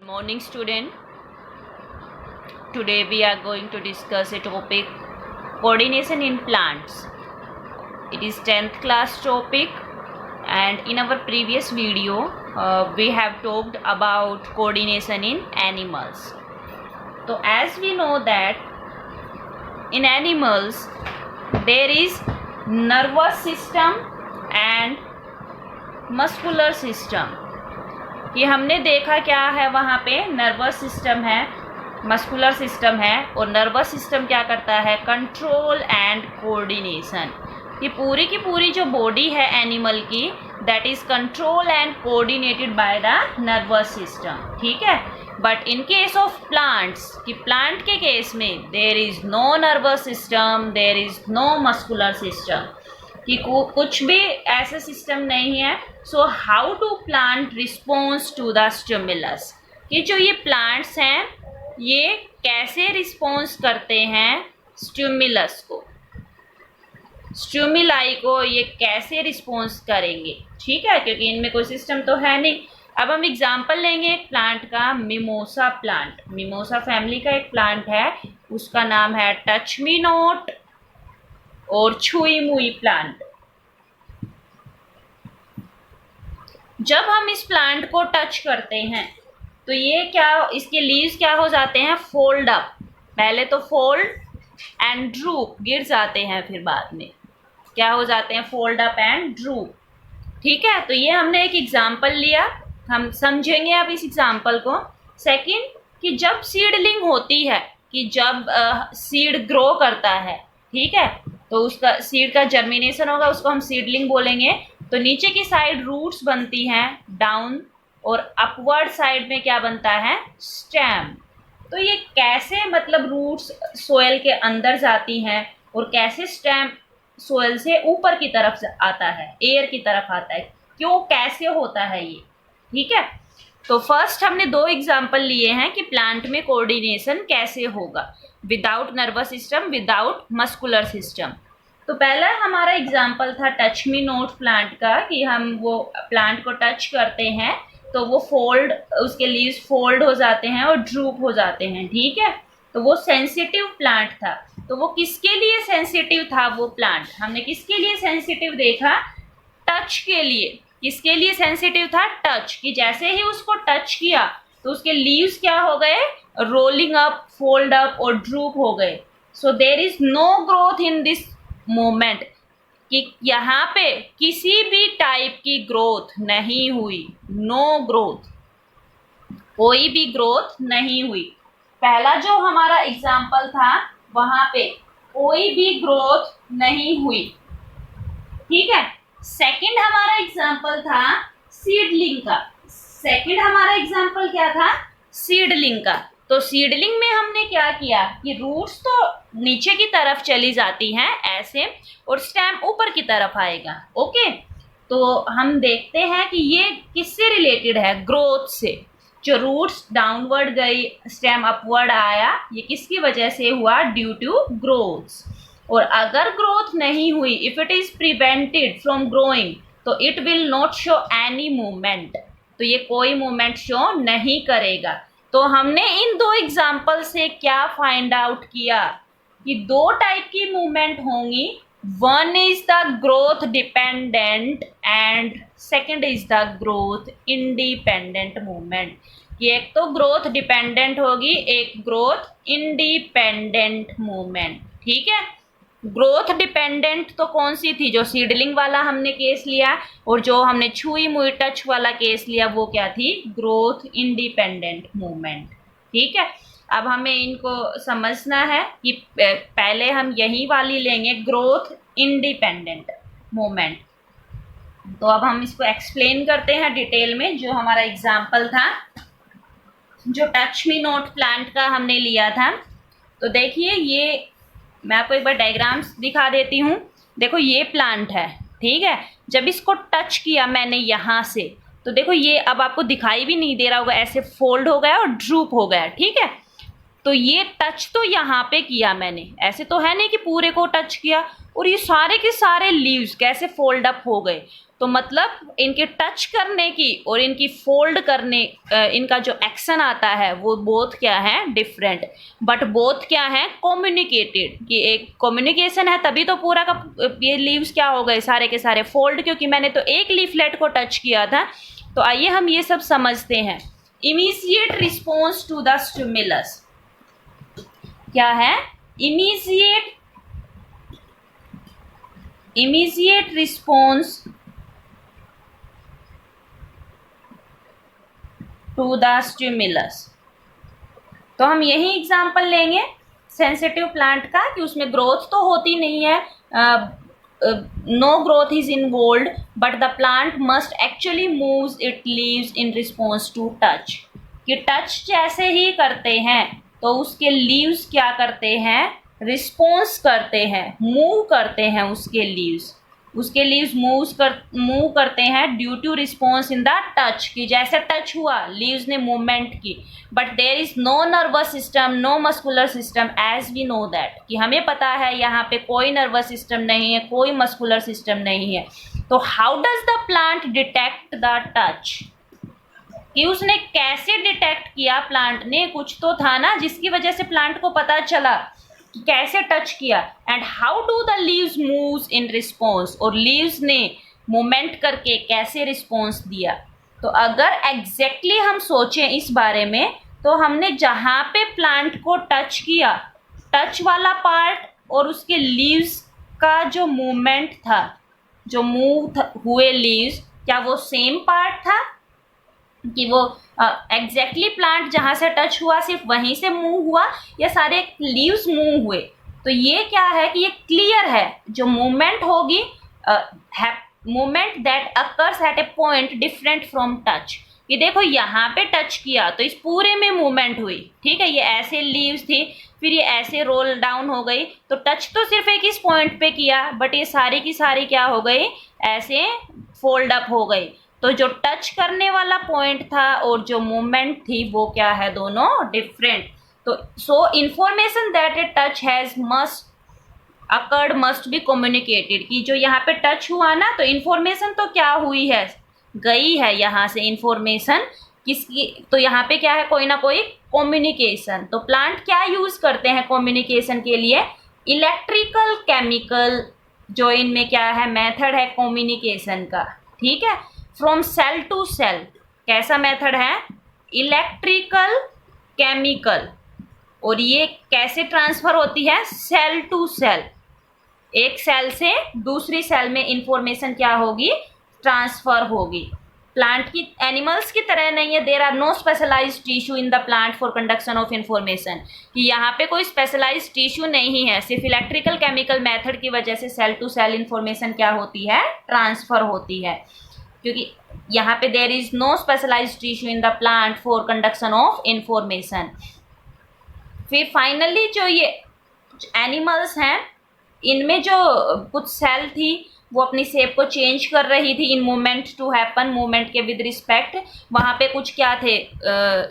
Morning student. Today we are going to discuss a topic, coordination in plants. It is 10th class topic, and in our previous video we have talked about coordination in animals. So as we know that in animals there is nervous system and muscular system. ये हमने देखा क्या है, वहाँ पे nervous system है, muscular system है, और नर्वस सिस्टम क्या करता है, कंट्रोल एंड कोऑर्डिनेशन. ये पूरी की पूरी जो बॉडी है एनिमल की, that is control and coordinated by the nervous system. ठीक है. But in case of plants, कि प्लांट के केस में there is no nervous system, there is no muscular system, कि कुछ भी ऐसा सिस्टम नहीं है. So how to plant response to the stimulus, कि जो ये प्लांट्स हैं ये कैसे रिस्पॉन्स करते हैं स्टिमुलस को, स्टिमुलाई को ये कैसे रिस्पॉन्स करेंगे. ठीक है, क्योंकि इनमें कोई सिस्टम तो है नहीं. अब हम एग्जांपल लेंगे एक प्लांट का, मिमोसा प्लांट. मिमोसा फैमिली का एक प्लांट है, उसका नाम है टच मी नॉट और छुई मुई प्लांट. जब हम इस प्लांट को टच करते हैं तो ये क्या, इसके लीव्स क्या हो जाते हैं, फोल्ड अप. पहले तो फोल्ड एंड ड्रूप, गिर जाते हैं, फिर बाद में क्या हो जाते हैं, फोल्ड अप एंड ड्रूप. ठीक है. तो ये हमने एक एग्जांपल लिया, हम समझेंगे अब इस एग्जांपल को. सेकंड, कि जब सीडलिंग होती है, कि जब सीड ग्रो करता है, ठीक है, तो उसका सीड का जर्मिनेशन होगा, उसको हम सीडलिंग बोलेंगे. तो नीचे की साइड रूट्स बनती हैं डाउन, और अपवर्ड साइड में क्या बनता है, स्टेम. तो ये कैसे, मतलब रूट्स सोयल के अंदर जाती हैं और कैसे स्टेम सोयल से ऊपर की तरफ आता है, एयर की तरफ आता है, क्यों, कैसे होता है ये. ठीक है. तो फर्स्ट हमने दो एग्जाम्पल लिए हैं कि प्लांट में कोऑर्डिनेशन कैसे होगा without nervous system, without muscular system. तो पहला हमारा एग्जाम्पल था टच मी नॉट प्लांट का, कि हम वो प्लांट को टच करते हैं तो वो फोल्ड, उसके लीव्स फोल्ड हो जाते हैं और ड्रूप हो जाते हैं. ठीक है. तो वो सेंसिटिव प्लांट था. तो वो किसके लिए सेंसिटिव था वो प्लांट, हमने किसके लिए सेंसिटिव देखा, टच के लिए. किसके लिए सेंसिटिव था, टच. कि जैसे ही उसको टच किया तो उसके लीव्स क्या हो गए, रोलिंग अप, फोल्ड अप और ड्रूप हो गए. So there is no growth in this moment, कि यहाँ पे किसी भी टाइप की ग्रोथ नहीं हुई, नो ग्रोथ, कोई भी ग्रोथ नहीं हुई. पहला जो हमारा एग्जाम्पल था वहां पे कोई भी ग्रोथ नहीं हुई. ठीक है. सेकंड हमारा एग्जाम्पल था सीडलिंग का. सेकंड हमारा एग्जाम्पल क्या था, सीडलिंग का. तो सीडलिंग में हमने क्या किया कि रूट्स तो नीचे की तरफ चली जाती हैं ऐसे, और स्टेम ऊपर की तरफ आएगा. ओके. तो हम देखते हैं कि ये किससे रिलेटेड है, ग्रोथ से. जो रूट्स डाउनवर्ड गई, स्टेम अपवर्ड आया, ये किसकी वजह से हुआ, ड्यू टू ग्रोथ. और अगर ग्रोथ नहीं हुई, if it is prevented from growing, तो it will not show any movement. तो ये कोई मूवमेंट शो नहीं करेगा. तो हमने इन दो एग्जाम्पल से क्या फाइंड आउट किया, कि दो टाइप की मूवमेंट होंगी. One is the growth dependent and second is the growth independent movement. कि एक तो ग्रोथ डिपेंडेंट होगी, एक ग्रोथ इंडिपेंडेंट मूवमेंट. ठीक है. ग्रोथ डिपेंडेंट तो कौन सी थी, जो सीडलिंग वाला हमने केस लिया, और जो हमने छुई मुई टच वाला केस लिया वो क्या थी, ग्रोथ इंडिपेंडेंट मूवमेंट. ठीक है. अब हमें इनको समझना है कि पहले हम यही वाली लेंगे, ग्रोथ इंडिपेंडेंट मूवमेंट. तो अब हम इसको एक्सप्लेन करते हैं डिटेल में. जो हमारा एग्जाम्पल था, जो टच मी नॉट प्लांट का हमने लिया था, तो देखिए ये मैं आपको एक बार डायग्राम्स दिखा देती हूँ. देखो ये प्लांट है, ठीक है. जब इसको टच किया मैंने यहाँ से, तो देखो ये अब आपको दिखाई भी नहीं दे रहा होगा, ऐसे फोल्ड हो गया और ड्रूप हो गया. ठीक है. तो ये टच तो यहाँ पे किया मैंने, ऐसे तो है नहीं कि पूरे को टच किया, और ये सारे के सारे लीव्स कैसे फोल्ड अप हो गए। तो मतलब इनके टच करने की और इनकी फोल्ड करने इनका जो एक्शन आता है वो बोथ क्या है, डिफरेंट, बट बोथ क्या है, कम्युनिकेटेड, कि एक कम्युनिकेशन है, तभी तो पूरा का ये लीव्स क्या हो गए, सारे के सारे फोल्ड, क्योंकि मैंने तो एक लीफलेट को टच किया था। तो आइए हम ये सब समझते हैं। Immediate response to the stimulus क्या है, immediate response to the stimulus. तो हम यही एग्जाम्पल लेंगे सेंसिटिव प्लांट का, कि उसमें ग्रोथ तो होती नहीं है, no growth is involved, but the plant must actually moves it leaves in response to touch, कि टच जैसे ही करते हैं तो उसके लीव्स क्या करते हैं, रिस्पॉन्स करते हैं, मूव करते हैं, उसके लीव्स मूव करते हैं due to response in the touch, कि जैसे टच हुआ लीव्स ने मूवमेंट की, but there is no nervous system, no muscular system, as we know that, कि हमें पता है यहाँ पे कोई नर्वस सिस्टम नहीं है, कोई मस्कुलर सिस्टम नहीं है। तो how does the plant detect the touch, कि उसने कैसे डिटेक्ट किया, प्लांट ने कुछ तो था ना जिसकी वजह से प्लांट को पता चला कि कैसे टच किया, and how do the leaves moves in response, और लीव्स ने मूवमेंट करके कैसे रिस्पॉन्स दिया। तो अगर एग्जैक्टली हम सोचें इस बारे में, तो हमने जहाँ पे प्लांट को टच किया, टच वाला पार्ट और उसके लीव्स का जो मूवमेंट था, जो मूव हुए लीव्स, क्या वो सेम पार्ट था, कि वो एग्जैक्टली प्लांट जहाँ से टच हुआ सिर्फ वहीं से मूव हुआ, या सारे लीव्स मूव हुए। तो ये क्या है कि ये क्लियर है, जो मूवमेंट होगी, movement that occurs at A point different from touch, कि देखो यहाँ पे टच किया तो इस पूरे में मूवमेंट हुई, ठीक है, ये ऐसे लीव्स थी, फिर ये ऐसे रोल डाउन हो गई, तो टच तो सिर्फ एक इस पॉइंट पे किया, बट ये सारी की सारी क्या हो गई, ऐसे फोल्ड अप हो गई। तो जो टच करने वाला पॉइंट था और जो मूवमेंट थी वो क्या है, दोनों डिफरेंट। तो सो information that a touch has must occurred must be communicated, कि जो यहाँ पे टच हुआ ना, तो इंफॉर्मेशन तो क्या हुई है, गई है यहाँ से इंफॉर्मेशन किसकी, तो यहाँ पे क्या है, कोई ना कोई कम्युनिकेशन। तो प्लांट क्या यूज करते हैं कम्युनिकेशन के लिए, इलेक्ट्रिकल केमिकल, जो इनमें क्या है, मेथड है कम्युनिकेशन का, ठीक है, फ्रॉम सेल टू सेल। कैसा मेथड है, इलेक्ट्रिकल केमिकल, और ये कैसे ट्रांसफर होती है, सेल टू सेल, एक सेल से दूसरी सेल में इंफॉर्मेशन क्या होगी, ट्रांसफर होगी। प्लांट की, एनिमल्स की तरह नहीं है, there are no specialised tissue in the plant for conduction of information, कि यहाँ पे कोई स्पेशलाइज्ड टिश्यू नहीं है, सिर्फ इलेक्ट्रिकल केमिकल मेथड की वजह से सेल टू सेल इंफॉर्मेशन क्या होती है, ट्रांसफर होती है, क्योंकि यहाँ पे there is no specialised tissue in the plant for conduction of information. फिर फाइनली जो ये एनिमल्स हैं, इनमें जो कुछ सेल थी वो अपनी शेप को चेंज कर रही थी in movement to happen, movement के विद रिस्पेक्ट, वहाँ पे कुछ क्या थे,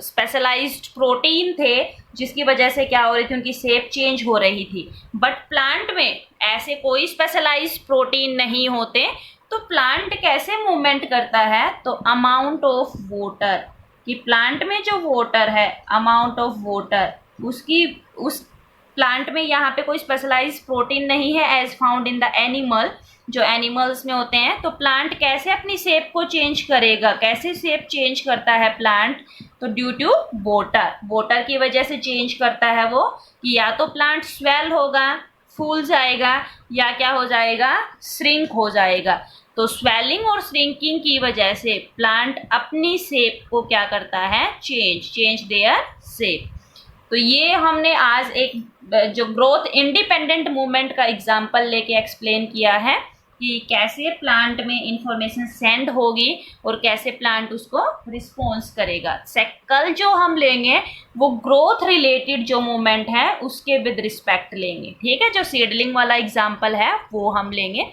स्पेशलाइज्ड प्रोटीन थे, जिसकी वजह से क्या हो रही थी, उनकी शेप चेंज हो रही थी। बट प्लांट में ऐसे कोई स्पेशलाइज्ड प्रोटीन नहीं होते, तो प्लांट कैसे मूवमेंट करता है, तो अमाउंट ऑफ वाटर, कि प्लांट में जो वाटर है, अमाउंट ऑफ वाटर, उसकी उस प्लांट में यहाँ पे कोई स्पेशलाइज्ड प्रोटीन नहीं है as found in the animal, जो एनिमल्स में होते हैं। तो प्लांट कैसे अपनी शेप को चेंज करेगा, कैसे शेप चेंज करता है प्लांट, तो ड्यू टू वाटर, वाटर की वजह से चेंज करता है वो, कि या तो प्लांट स्वेल होगा, फूल जाएगा, या क्या हो जाएगा, श्रिंक हो जाएगा। तो स्वेलिंग और श्रिंकिंग की वजह से प्लांट अपनी शेप को क्या करता है, चेंज देयर शेप। तो ये हमने आज एक जो ग्रोथ इंडिपेंडेंट मूवमेंट का एग्जाम्पल लेके एक्सप्लेन किया है, कि कैसे प्लांट में इंफॉर्मेशन सेंड होगी और कैसे प्लांट उसको रिस्पॉन्स करेगा। कल जो हम लेंगे वो ग्रोथ रिलेटेड जो मूवमेंट है उसके विद रिस्पेक्ट लेंगे, ठीक है, जो सीडलिंग वाला एग्जाम्पल है वो हम लेंगे।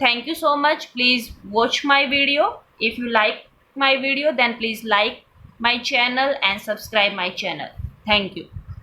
Thank you so much, please watch my video. If you like my video then please like my channel and subscribe my channel. Thank you.